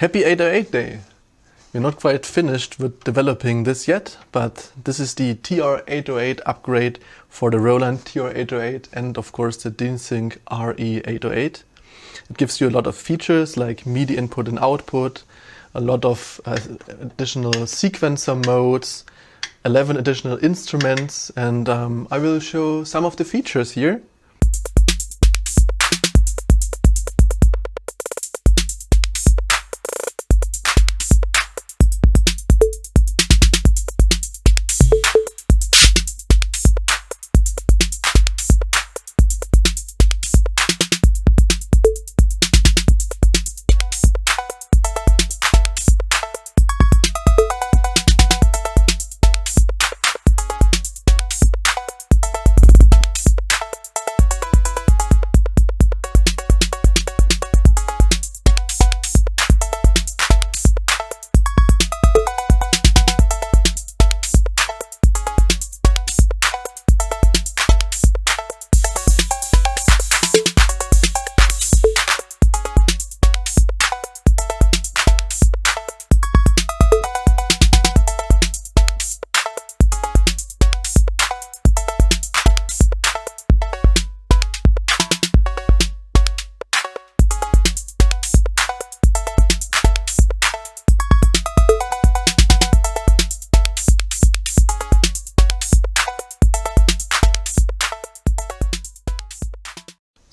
Happy 808 day! We're not quite finished with developing this yet, but this is the TR-808 upgrade for the Roland TR-808 and of course the DynSync RE808. It gives you a lot of features like MIDI input and output, a lot of additional sequencer modes, 11 additional instruments, and I will show some of the features here.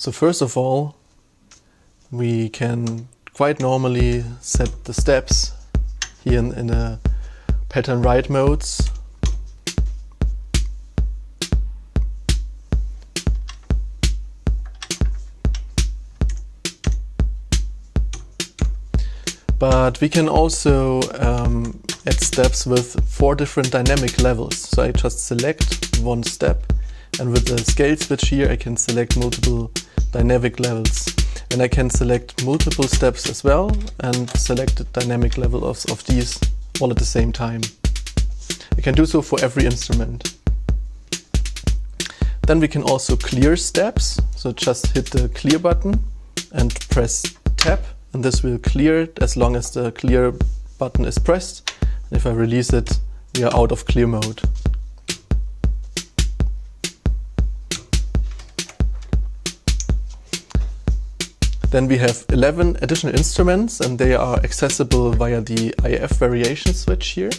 So first of all, we can quite normally set the steps here in the pattern write modes. But we can also add steps with 4 different dynamic levels. So I just select one step, and with the scale switch here I can select multiple dynamic levels. And I can select multiple steps as well and select the dynamic level of these all at the same time. I can do so for every instrument. Then we can also clear steps. So just hit the clear button and press tab, and this will clear it as long as the clear button is pressed. And if I release it, we are out of clear mode. Then we have 11 additional instruments, and they are accessible via the IF variation switch here.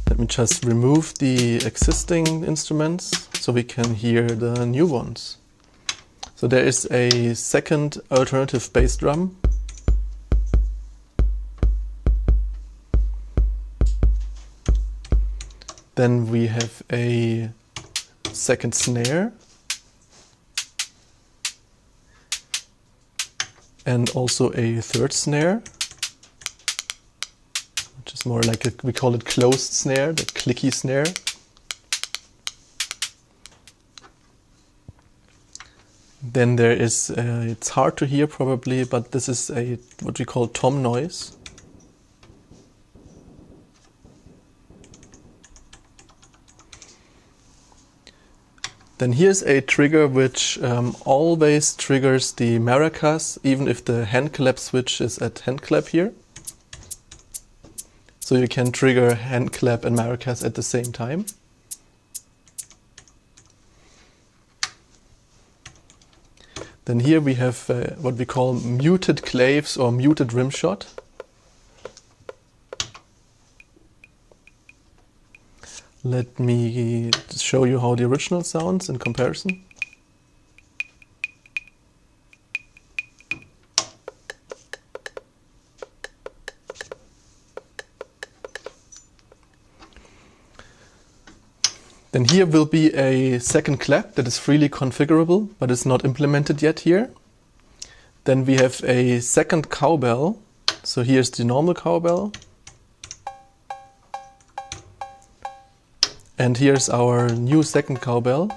Let me just remove the existing instruments so we can hear the new ones. So there is a second alternative bass drum. Then we have a second snare. And also a third snare, which is more like we call it closed snare, the clicky snare. Then there is, it's hard to hear probably, but this is what we call tom noise. Then here's a trigger which always triggers the maracas, even if the hand clap switch is at hand clap here. So you can trigger hand clap and maracas at the same time. Then here we have what we call muted claves or muted rimshot. Let me show you how the original sounds in comparison. Then here will be a second clap that is freely configurable, but is not implemented yet here. Then we have a second cowbell. So here's the normal cowbell. And here's our new second cowbell.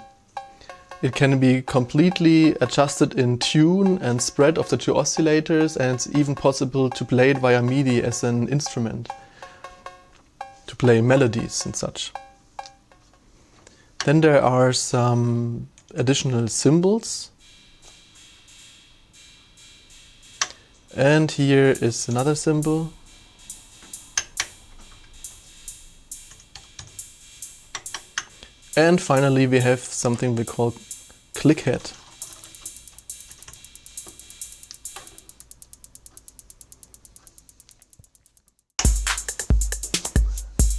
It can be completely adjusted in tune and spread of the 2 oscillators, and it's even possible to play it via MIDI as an instrument, to play melodies and such. Then there are some additional cymbals. And here is another symbol. And finally we have something we call click head.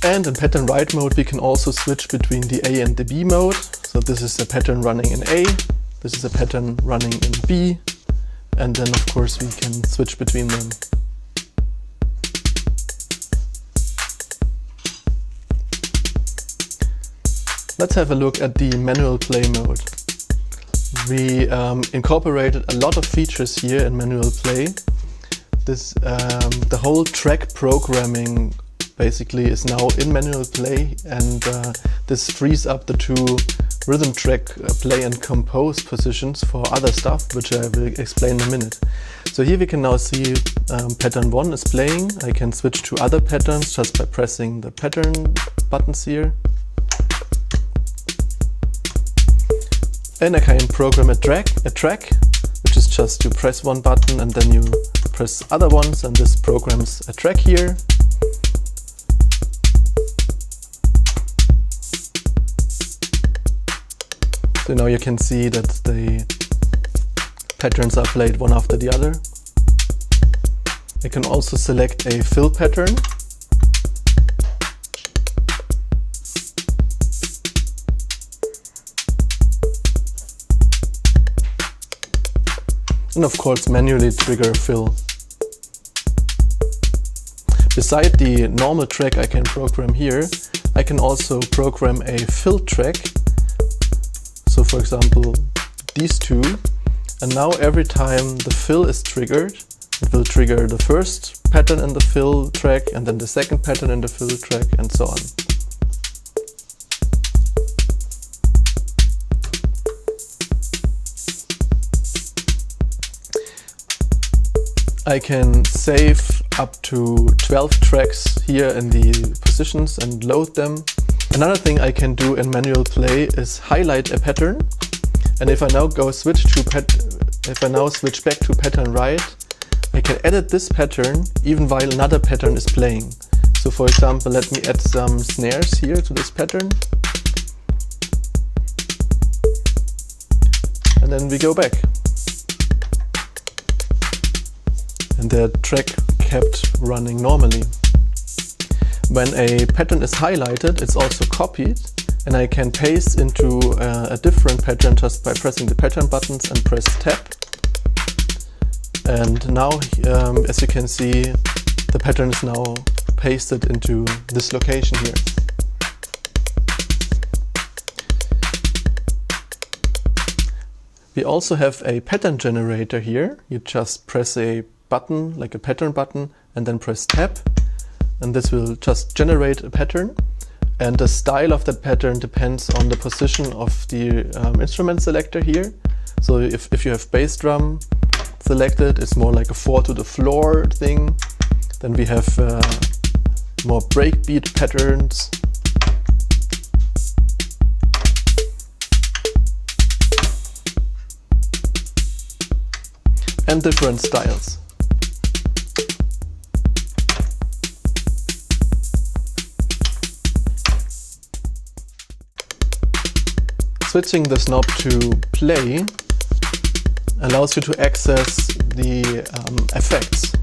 And in pattern write mode we can also switch between the A and the B mode. So this is a pattern running in A, this is a pattern running in B, and then of course we can switch between them. Let's have a look at the manual play mode. We incorporated a lot of features here in manual play. The whole track programming basically is now in manual play, and this frees up the two rhythm track play and compose positions for other stuff, which I will explain in a minute. So here we can now see pattern 1 is playing. I can switch to other patterns just by pressing the pattern buttons here. And I can program a track, which is just you press one button and then you press other ones, and this programs a track here. So now you can see that the patterns are played one after the other. I can also select a fill pattern. And of course manually trigger fill. Beside the normal track I can program here, I can also program a fill track. So for example, these two, and now every time the fill is triggered, it will trigger the first pattern in the fill track and then the second pattern in the fill track and so on. I can save up to 12 tracks here in the positions and load them. Another thing I can do in manual play is highlight a pattern, and if I now switch back to pattern write, I can edit this pattern even while another pattern is playing. So for example, let me add some snares here to this pattern, and then we go back. And the track kept running normally. When a pattern is highlighted, it's also copied, and I can paste into a different pattern just by pressing the pattern buttons and press tab. And now, as you can see, the pattern is now pasted into this location here. We also have a pattern generator here. You just press a button, like a pattern button, and then press tab. And this will just generate a pattern, and the style of that pattern depends on the position of the instrument selector here. So if you have bass drum selected, it's more like a 4 to the floor thing. Then we have more breakbeat patterns. And different styles. Switching this knob to play allows you to access the effects.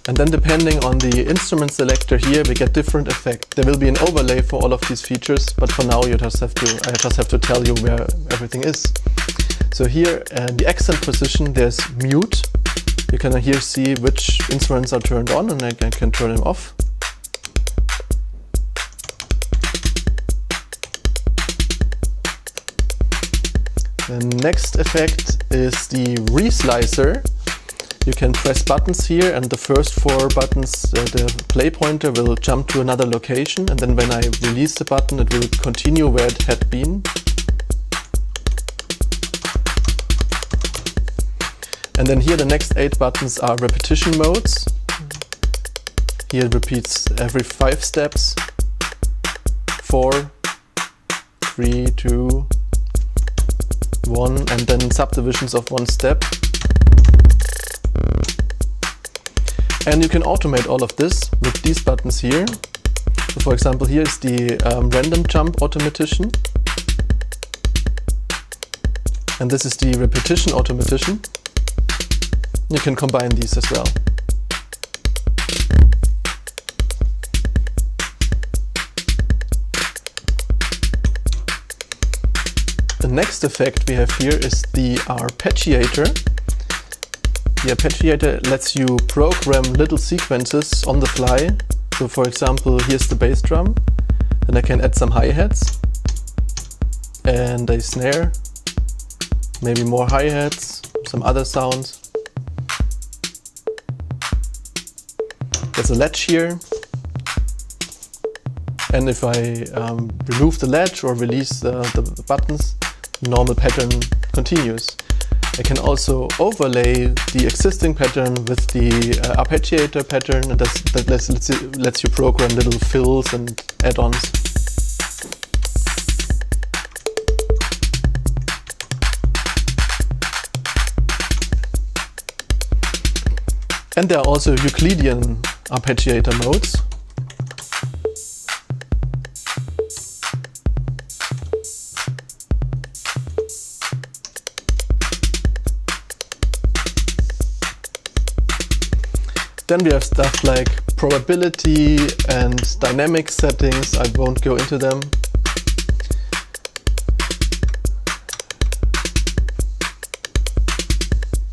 And then depending on the instrument selector here, we get different effects. There will be an overlay for all of these features, but for now I just have to tell you where everything is. So here in the accent position there's mute. You can here see which instruments are turned on, and I can turn them off. The next effect is the reslicer. You can press buttons here, and the first 4 buttons, the play pointer will jump to another location, and then when I release the button it will continue where it had been. And then here the next 8 buttons are repetition modes. Here it repeats every 5 steps. 4, 3, 2, 1, and then subdivisions of 1 step. And you can automate all of this with these buttons here. So for example, here is the random jump automatician. And this is the repetition automatician. You can combine these as well. The next effect we have here is the arpeggiator. The arpeggiator lets you program little sequences on the fly. So for example, here's the bass drum. Then I can add some hi-hats and a snare, maybe more hi-hats, some other sounds. There's a ledge here. And if I remove the ledge or release the buttons, the normal pattern continues. I can also overlay the existing pattern with the arpeggiator pattern, and that lets you program little fills and add-ons. And there are also Euclidean arpeggiator modes. Then we have stuff like probability and dynamic settings. I won't go into them.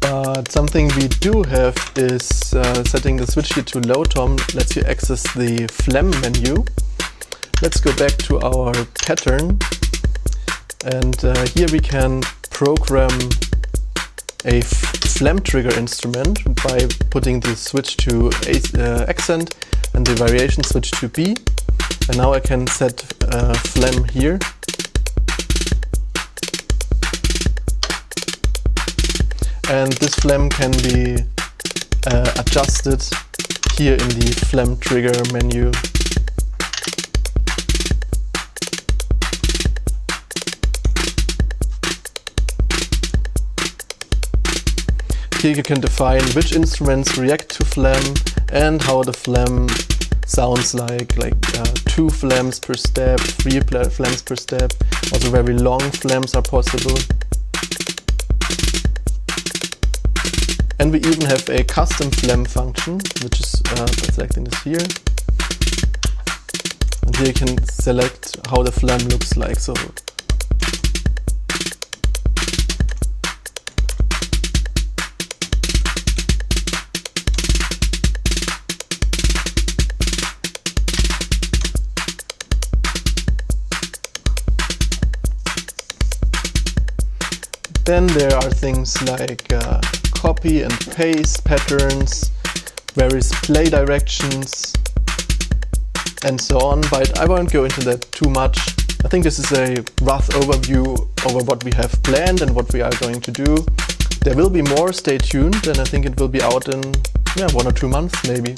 But something we do have is setting the switch key to low tom lets you access the Flam menu. Let's go back to our pattern, and here we can program a Flam trigger instrument by putting the switch to accent and the variation switch to B. And now I can set Flam here. And this Flam can be adjusted here in the Flam trigger menu. Here you can define which instruments react to Flam and how the Flam sounds like 2 flams per step, 3 flams per step. Also very long flams are possible. And we even have a custom Flam function, which is by selecting this here. And here you can select how the Flam looks like. So then there are things like copy and paste patterns, various play directions, and so on, but I won't go into that too much. I think this is a rough overview over what we have planned and what we are going to do. There will be more, stay tuned, and I think it will be out in 1 or 2 months maybe.